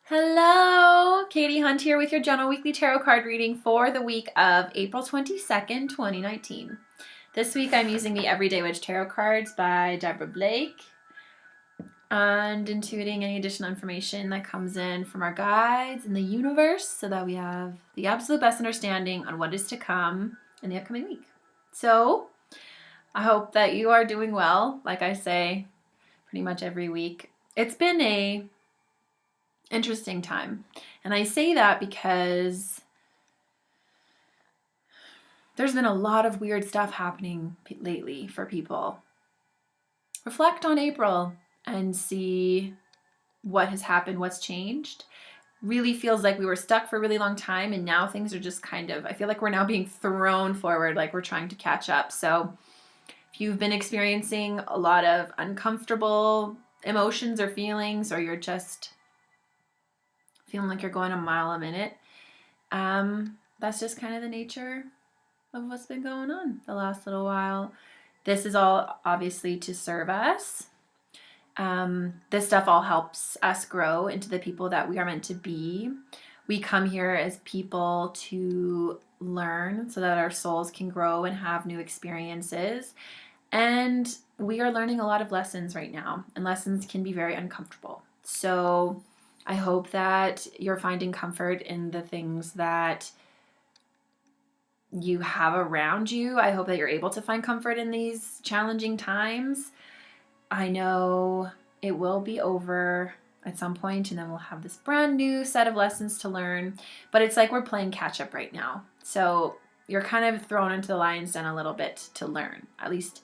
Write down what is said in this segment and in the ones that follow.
Hello, Katie Hunt here with your General Weekly Tarot card reading for the week of April 22nd, 2019. This week I'm using the Everyday Witch Tarot cards by Deborah Blake and intuiting any additional information that comes in from our guides in the universe so that we have the absolute best understanding on what is to come in the upcoming week. So I hope that you are doing well, like I say pretty much every week. It's been a interesting time. And I say that because there's been a lot of weird stuff happening lately for people. Reflect on April and see what has happened, what's changed. Really feels like we were stuck for a really long time and now things are just I feel like we're now being thrown forward, like we're trying to catch up. So if you've been experiencing a lot of uncomfortable emotions or feelings, or you're just feeling like you're going a mile a minute, that's just kind of the nature of what's been going on the last little while. This is all obviously to serve us. This stuff all helps us grow into the people that we are meant to be. We come here as people to learn so that our souls can grow and have new experiences. And we are learning a lot of lessons right now, and lessons can be very uncomfortable. So I hope that you're finding comfort in the things that you have around you. I hope that you're able to find comfort in these challenging times. I know it will be over at some point, and then we'll have this brand new set of lessons to learn. But it's like we're playing catch up right now. So you're kind of thrown into the lion's den a little bit to learn. At least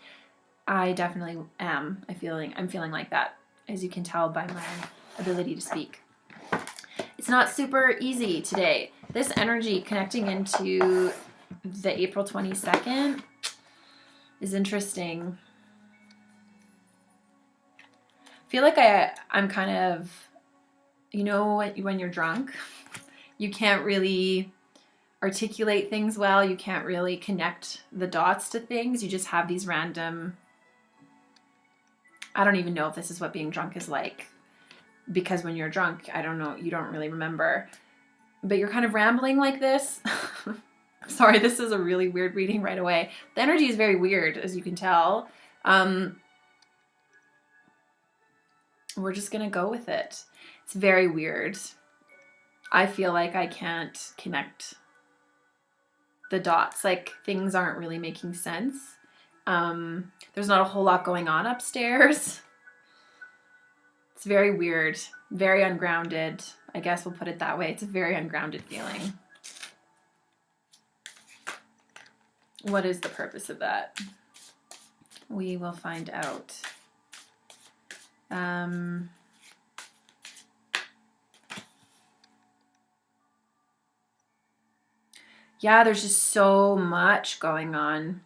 I definitely am. I'm feeling like that, as you can tell by my ability to speak. It's not super easy today. This energy connecting into the April 22nd is interesting. I feel like I'm kind of, when you're drunk, you can't really articulate things well. You can't really connect the dots to things. You just have these random, I don't even know if this is what being drunk is like. Because when you're drunk, I don't know, you don't really remember. But you're kind of rambling like this. Sorry, this is a really weird reading right away. The energy is very weird, as you can tell. We're just going to go with it. It's very weird. I feel like I can't connect the dots. Like, things aren't really making sense. There's not a whole lot going on upstairs. It's very weird, very ungrounded. I guess we'll put it that way. It's a very ungrounded feeling. What is the purpose of that? We will find out. Yeah, there's just so much going on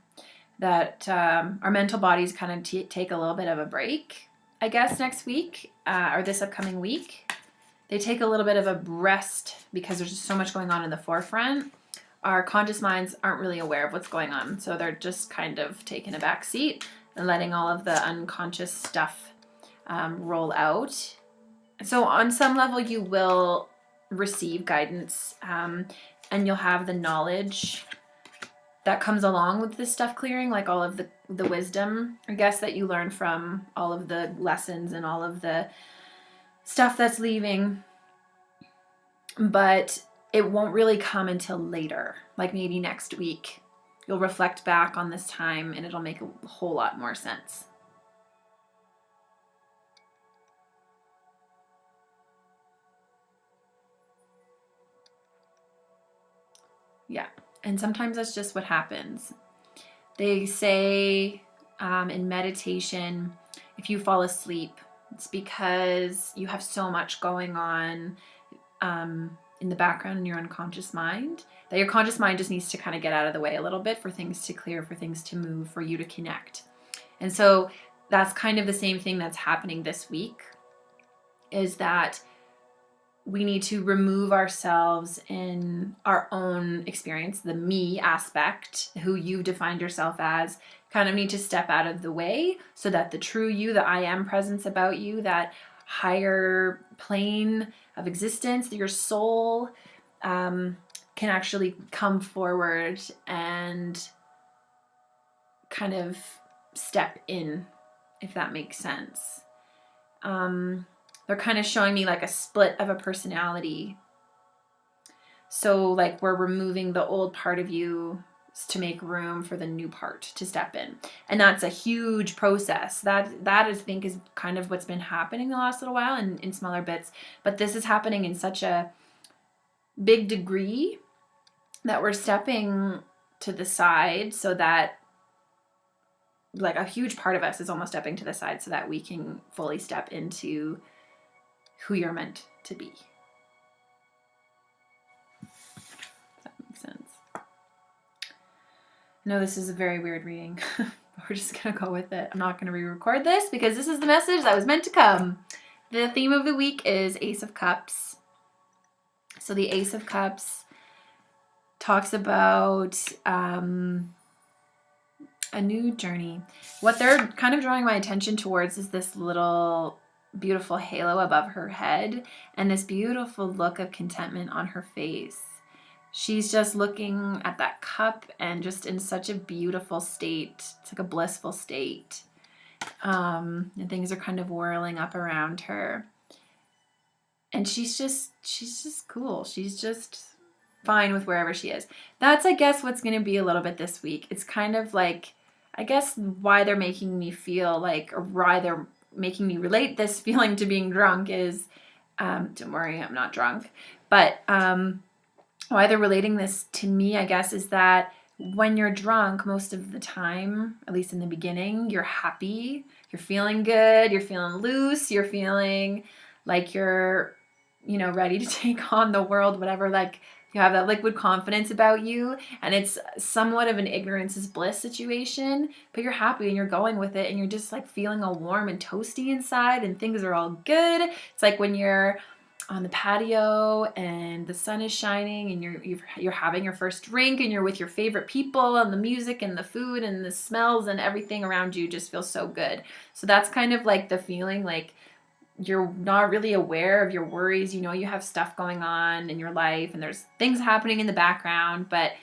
that our mental bodies kind of take a little bit of a break. I guess next week or this upcoming week, they take a little bit of a rest because there's just so much going on in the forefront. Our conscious minds aren't really aware of what's going on, so they're just kind of taking a back seat and letting all of the unconscious stuff roll out. So on some level, you will receive guidance and you'll have the knowledge that comes along with this stuff clearing, like all of the wisdom, I guess, that you learn from all of the lessons and all of the stuff that's leaving. But it won't really come until later, like maybe next week. You'll reflect back on this time and it'll make a whole lot more sense. Yeah. And sometimes that's just what happens. They say in meditation, if you fall asleep, it's because you have so much going on in the background in your unconscious mind that your conscious mind just needs to kind of get out of the way a little bit for things to clear, for things to move, for you to connect. And so that's kind of the same thing that's happening this week, is that we need to remove ourselves in our own experience, the me aspect, who you defined yourself as, kind of need to step out of the way so that the true you, the I am presence about you, that higher plane of existence, your soul, can actually come forward and kind of step in, if that makes sense. They're kind of showing me like a split of a personality. So like we're removing the old part of you to make room for the new part to step in. And that's a huge process. That I think is kind of what's been happening the last little while in smaller bits. But this is happening in such a big degree that we're stepping to the side so that like a huge part of us is almost stepping to the side so that we can fully step into who you're meant to be. If that makes sense. I know this is a very weird reading. We're just going to go with it. I'm not going to re-record this because this is the message that was meant to come. The theme of the week is Ace of Cups. So the Ace of Cups talks about a new journey. What they're kind of drawing my attention towards is this little beautiful halo above her head and this beautiful look of contentment on her face. She's just looking at that cup and just in such a beautiful state. It's like a blissful state. And things are kind of whirling up around her. And she's just cool. She's just fine with wherever she is. That's, I guess, what's going to be a little bit this week. It's kind of like, I guess, why they're making me feel like, or why they're making me relate this feeling to being drunk is, don't worry, I'm not drunk. But why they're relating this to me, I guess, is that when you're drunk, most of the time, at least in the beginning, you're happy, you're feeling good, you're feeling loose, you're feeling like you're, ready to take on the world, whatever, like you have that liquid confidence about you, and it's somewhat of an ignorance is bliss situation, but you're happy and you're going with it, and you're just like feeling all warm and toasty inside, and things are all good. It's like when you're on the patio and the sun is shining and you're having your first drink and you're with your favorite people, and the music and the food and the smells and everything around you just feels so good. So that's kind of like the feeling, like you're not really aware of your worries. You have stuff going on in your life and there's things happening in the background, but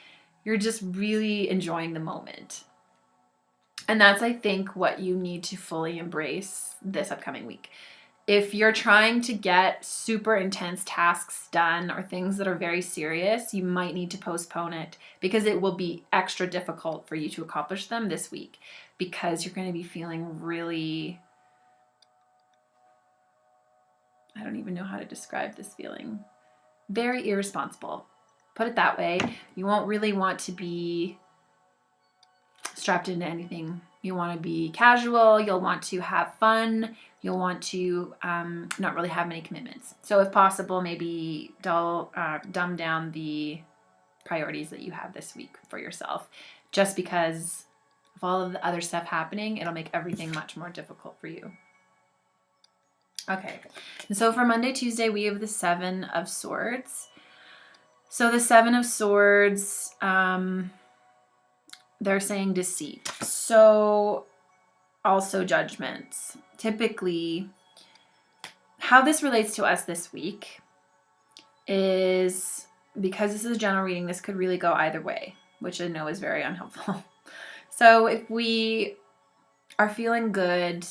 you're just really enjoying the moment. And that's, I think, what you need to fully embrace this upcoming week. If you're trying to get super intense tasks done or things that are very serious, you might need to postpone it because it will be extra difficult for you to accomplish them this week because you're going to be feeling really, I don't even know how to describe this feeling, very irresponsible. Put it that way. You won't really want to be strapped into anything. You want to be casual. You'll want to have fun. You'll want to not really have many commitments. So if possible, maybe dumb down the priorities that you have this week for yourself. Just because of all of the other stuff happening, it'll make everything much more difficult for you. Okay, and so for Monday, Tuesday, we have the Seven of Swords. So the Seven of Swords, they're saying deceit. So also judgments. Typically, how this relates to us this week is, because this is a general reading, this could really go either way, which I know is very unhelpful. So if we are feeling good,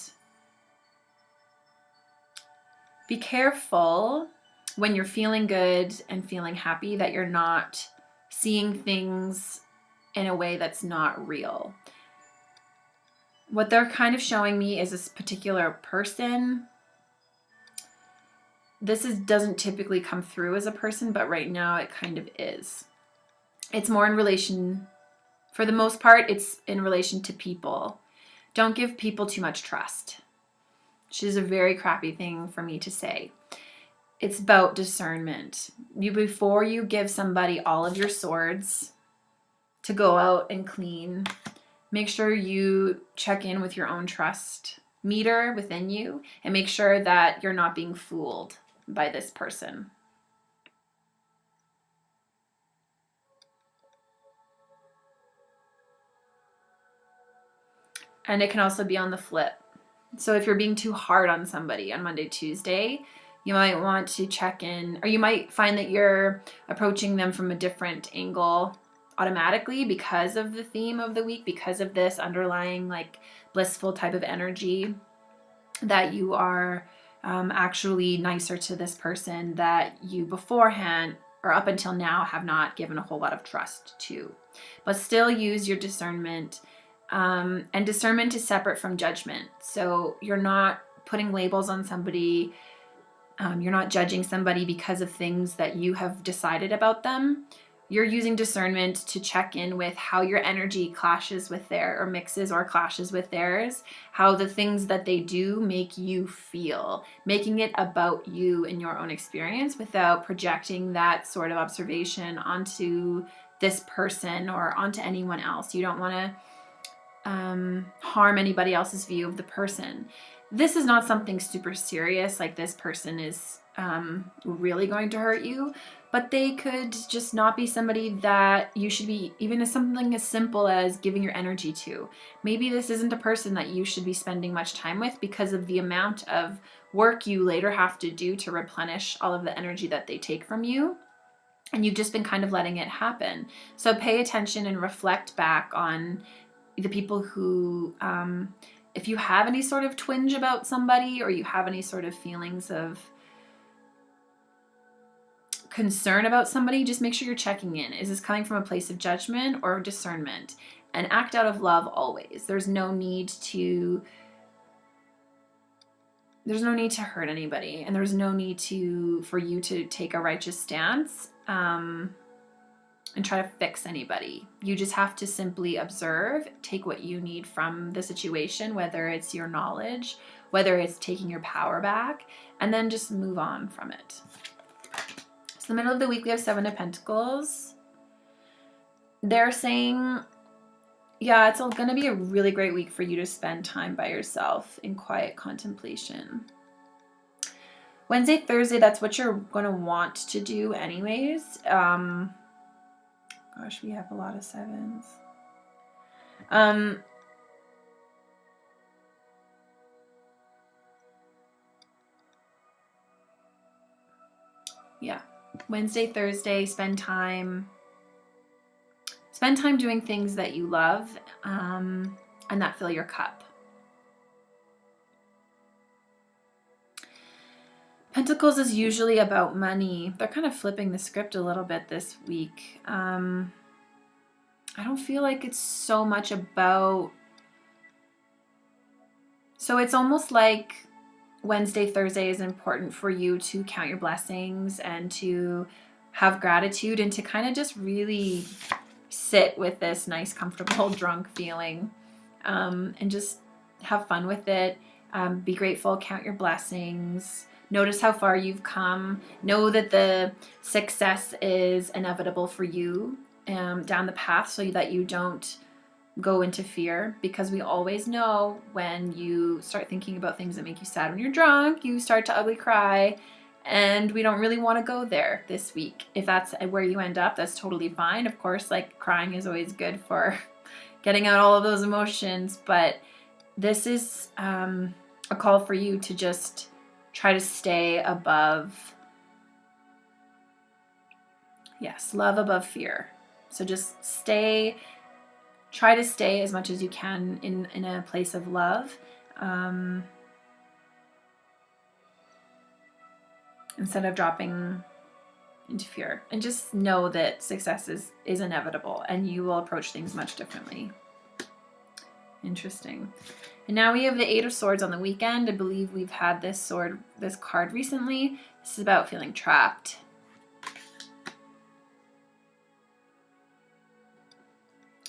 be careful when you're feeling good and feeling happy that you're not seeing things in a way that's not real. What they're kind of showing me is this particular person. This doesn't typically come through as a person, but right now it kind of is. It's more in relation, for the most part, it's in relation to people. Don't give people too much trust. Which is a very crappy thing for me to say. It's about discernment. Before you give somebody all of your swords to go out and clean, make sure you check in with your own trust meter within you and make sure that you're not being fooled by this person. And it can also be on the flip. So if you're being too hard on somebody on Monday, Tuesday, you might want to check in, or you might find that you're approaching them from a different angle automatically because of the theme of the week, because of this underlying like blissful type of energy, that you are actually nicer to this person that you beforehand or up until now have not given a whole lot of trust to. But still use your discernment. And discernment is separate from judgment. So you're not putting labels on somebody. You're not judging somebody because of things that you have decided about them. You're using discernment to check in with how your energy clashes with their, or mixes or clashes with theirs, how the things that they do make you feel, making it about you and your own experience without projecting that sort of observation onto this person or onto anyone else. You don't want to harm anybody else's view of the person. This is not something super serious, like this person is really going to hurt you, but they could just not be somebody that you should be, even as something as simple as giving your energy to. Maybe this isn't a person that you should be spending much time with because of the amount of work you later have to do to replenish all of the energy that they take from you. And you've just been kind of letting it happen. So pay attention and reflect back on the people who, if you have any sort of twinge about somebody, or you have any sort of feelings of concern about somebody, just make sure you're checking in. Is this coming from a place of judgment or discernment? And act out of love always. There's no need to hurt anybody, and there's no need for you to take a righteous stance and try to fix anybody. You just have to simply observe, take what you need from the situation, whether it's your knowledge, whether it's taking your power back, and then just move on from it. So the middle of the week, we have 7 of Pentacles. They're saying, yeah, it's going to be a really great week for you to spend time by yourself in quiet contemplation. Wednesday, Thursday, that's what you're going to want to do anyways. Gosh, we have a lot of 7s. Yeah. Wednesday, Thursday, spend time doing things that you love, and that fill your cup. Pentacles is usually about money. They're kind of flipping the script a little bit this week. I don't feel like it's so much about... So it's almost like Wednesday, Thursday is important for you to count your blessings and to have gratitude and to kind of just really sit with this nice, comfortable, drunk feeling, and just have fun with it. Be grateful, count your blessings. Notice how far you've come. Know that the success is inevitable for you down the path, so that you don't go into fear, because we always know when you start thinking about things that make you sad when you're drunk, you start to ugly cry, and we don't really want to go there this week. If that's where you end up, that's totally fine. Of course, like, crying is always good for getting out all of those emotions, but this is a call for you to just try to stay above, yes, love above fear. So just try to stay as much as you can in a place of love, instead of dropping into fear. And just know that success is inevitable, and you will approach things much differently. Interesting. And now we have the 8 of Swords on the weekend. I believe we've had this card recently. This is about feeling trapped.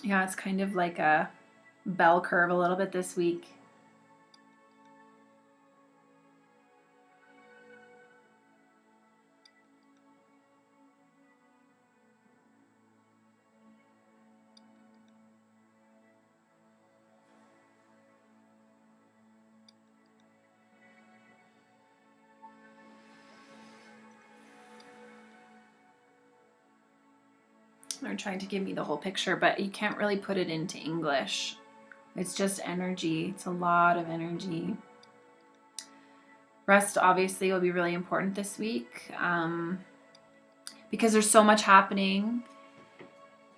Yeah, it's kind of like a bell curve a little bit this week. They're trying to give me the whole picture, but you can't really put it into English. It's just energy. It's a lot of energy. Rest obviously will be really important this week because there's so much happening.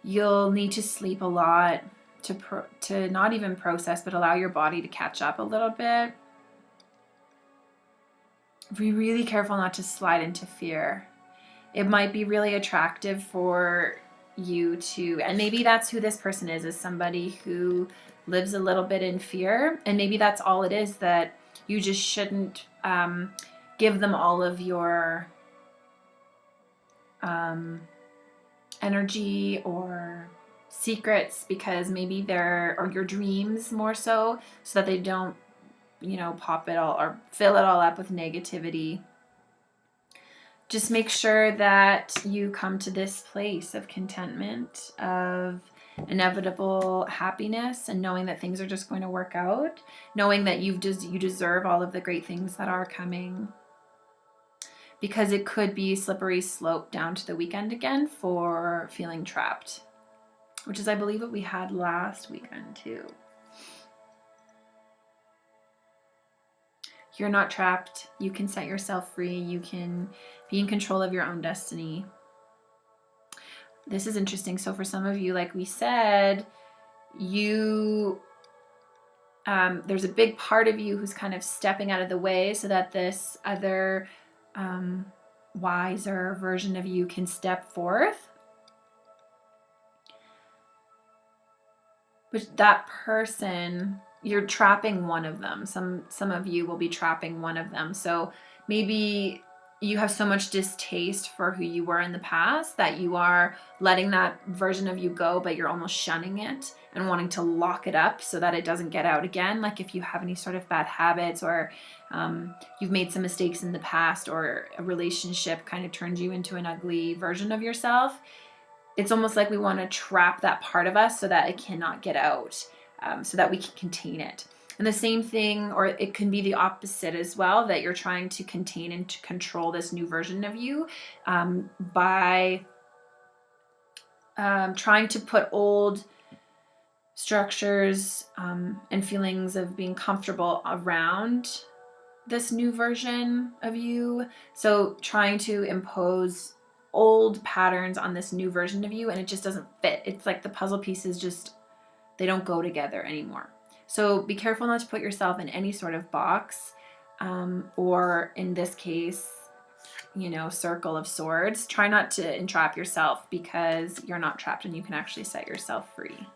You'll need to sleep a lot to not even process, but allow your body to catch up a little bit. Be really careful not to slide into fear. It might be really attractive for you to, and maybe that's who this person is somebody who lives a little bit in fear, and maybe that's all it is, that you just shouldn't give them all of your energy or secrets, because maybe or your dreams more so that they don't, pop it all or fill it all up with negativity. Just make sure that you come to this place of contentment, of inevitable happiness, and knowing that things are just going to work out, knowing that you deserve all of the great things that are coming, because it could be a slippery slope down to the weekend again for feeling trapped, which is, I believe, what we had last weekend too. You're not trapped. You can set yourself free. You can be in control of your own destiny. This is interesting. So for some of you, like we said, there's a big part of you who's kind of stepping out of the way so that this other wiser version of you can step forth. But that person, you're trapping one of them. Some of you will be trapping one of them. So maybe you have so much distaste for who you were in the past that you are letting that version of you go, but you're almost shunning it and wanting to lock it up so that it doesn't get out again. Like if you have any sort of bad habits, or you've made some mistakes in the past, or a relationship kind of turned you into an ugly version of yourself, it's almost like we want to trap that part of us so that it cannot get out, so that we can contain it. And the same thing, or it can be the opposite as well, that you're trying to contain and to control this new version of you by trying to put old structures and feelings of being comfortable around this new version of you. So trying to impose old patterns on this new version of you, and it just doesn't fit. It's like the puzzle pieces they don't go together anymore. So be careful not to put yourself in any sort of box, or in this case, circle of swords. Try not to entrap yourself, because you're not trapped and you can actually set yourself free.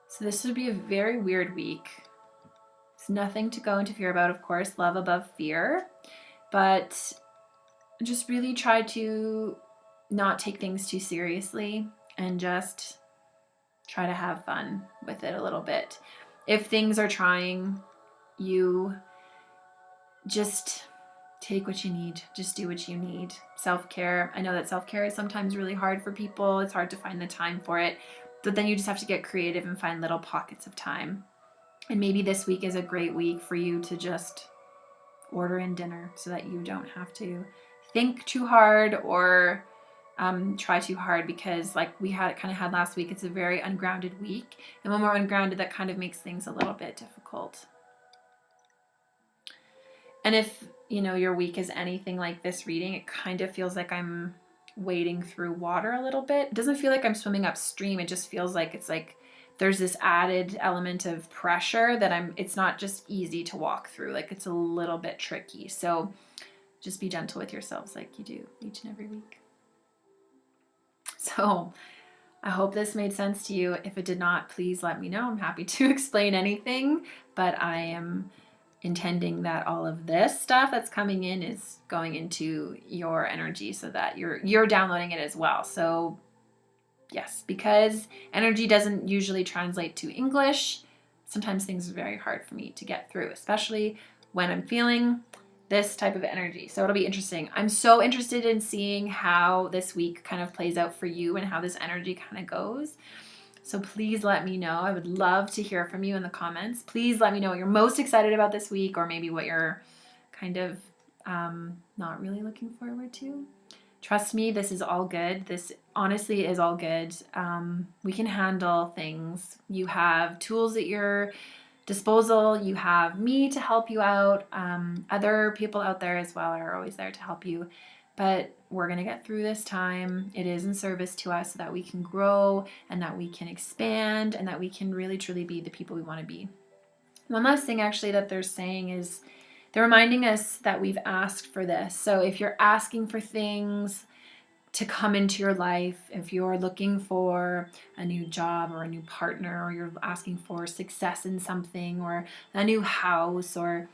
So this would be a very weird week. It's nothing to go into fear about, of course, love above fear, but just really try to not take things too seriously and just try to have fun with it a little bit. If things are trying you, just take what you need. Just do what you need. Self-care. I know that self-care is sometimes really hard for people. It's hard to find the time for it. But then you just have to get creative and find little pockets of time. And maybe this week is a great week for you to just order in dinner so that you don't have to think too hard or try too hard, because like we had last week, it's a very ungrounded week. And when we're ungrounded, that kind of makes things a little bit difficult. And if, your week is anything like this reading, it kind of feels like I'm wading through water a little bit. It doesn't feel like I'm swimming upstream. It just feels like it's like there's this added element of pressure that it's not just easy to walk through. Like it's a little bit tricky. So just be gentle with yourselves like you do each and every week. So I hope this made sense to you. If it did not, please let me know. I'm happy to explain anything, but I am intending that all of this stuff that's coming in is going into your energy so that you're downloading it as well. So yes, because energy doesn't usually translate to English, sometimes things are very hard for me to get through, especially when I'm feeling this type of energy. So it'll be interesting. I'm so interested in seeing how this week kind of plays out for you and how this energy kind of goes. So please let me know. I would love to hear from you in the comments. Please let me know what you're most excited about this week, or maybe what you're kind of not really looking forward to. Trust me, this is all good. This honestly is all good. We can handle things. You have tools at your disposal. You have me to help you out. Other people out there as well are always there to help you. But we're going to get through this time. It is in service to us so that we can grow and that we can expand and that we can really truly be the people we want to be. One last thing actually that they're saying is they're reminding us that we've asked for this. So if you're asking for things to come into your life, if you're looking for a new job or a new partner, or you're asking for success in something, or a new house, or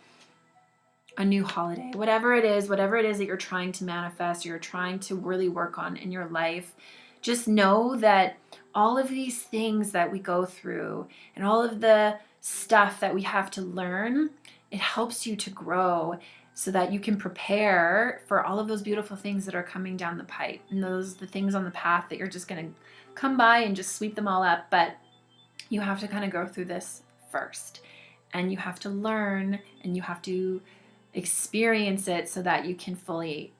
a new holiday, whatever it is that you're trying to manifest, or you're trying to really work on in your life, just know that all of these things that we go through and all of the stuff that we have to learn, it helps you to grow so that you can prepare for all of those beautiful things that are coming down the pipe. And the things on the path that you're just going to come by and just sweep them all up. But you have to kind of go through this first. And you have to learn and you have to experience it so that you can fully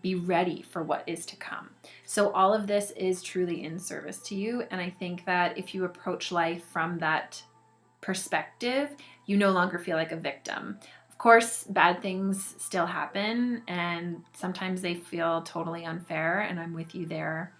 be ready for what is to come. So all of this is truly in service to you. And I think that if you approach life from that perspective, you no longer feel like a victim. Of course, bad things still happen, and sometimes they feel totally unfair, and I'm with you there.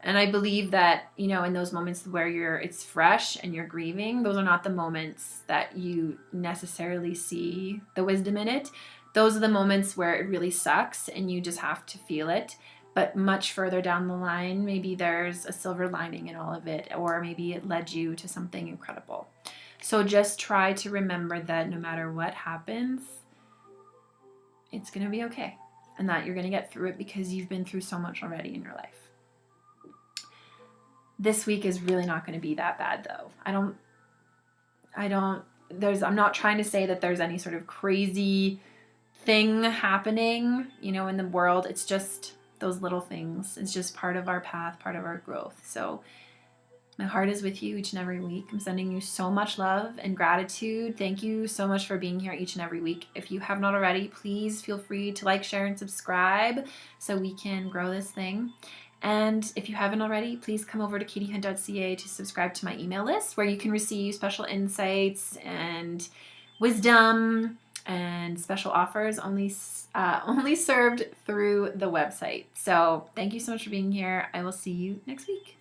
And I believe that, in those moments where it's fresh and you're grieving, those are not the moments that you necessarily see the wisdom in it. Those are the moments where it really sucks and you just have to feel it. But much further down the line, maybe there's a silver lining in all of it, or maybe it led you to something incredible. So just try to remember that no matter what happens, it's going to be okay. And that you're going to get through it because you've been through so much already in your life. This week is really not going to be that bad though. I'm not trying to say that there's any sort of crazy thing happening, in the world. It's just those little things. It's just part of our path, part of our growth. So my heart is with you each and every week. I'm sending you so much love and gratitude. Thank you so much for being here each and every week. If you have not already, please feel free to like, share, and subscribe so we can grow this thing. And if you haven't already, please come over to katiehunt.ca to subscribe to my email list, where you can receive special insights and wisdom and special offers only served through the website. So thank you so much for being here. I will see you next week.